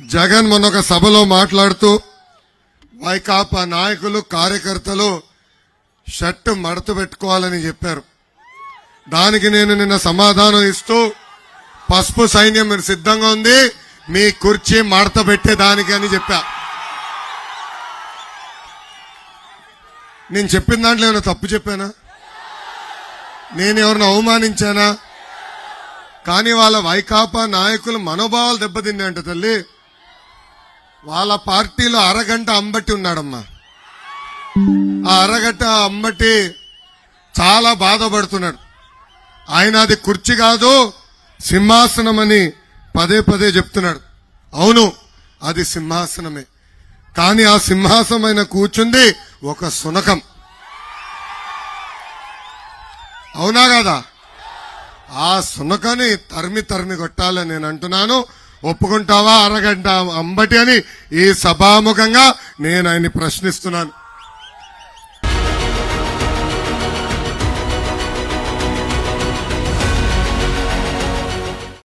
జగన్ మొన్న ఒక సభలో మాట్లాడుతూ వైకాపా నాయకులు కార్యకర్తలు షర్టు మడత పెట్టుకోవాలని చెప్పారు. దానికి నేను నిన్న సమాధానం ఇస్తూ పసుపు సైన్యం సిద్ధంగా ఉంది మీ కుర్చీ మడత పెట్టేదానికి అని చెప్పా. నేను చెప్పిన దాంట్లో ఏమైనా తప్పు చెప్పానా? నేను ఎవరిని అవమానించానా? కానీ వాళ్ళ వైకాపా నాయకులు మనోభావాలు దెబ్బతిన్నాయంట తల్లి. వాళ్ళ పార్టీలో అరగంట అంబటి ఉన్నాడమ్మా. ఆ అరగంట అంబటి చాలా బాధపడుతున్నాడు. ఆయన అది కుర్చీ కాదు సింహాసనం అని పదే పదే చెప్తున్నాడు. అవును, అది సింహాసనమే. కానీ ఆ సింహాసనమైన కూర్చుంది ఒక శునకం. అవునా కదా? ఆ శునకని తరిమి తరిమి కొట్టాలని నేను అంటున్నాను. ఒప్పుకుంటావా అరగంట అంబటి అని ఈ సభాముఖంగా నేను ఆయన్ని ప్రశ్నిస్తున్నాను.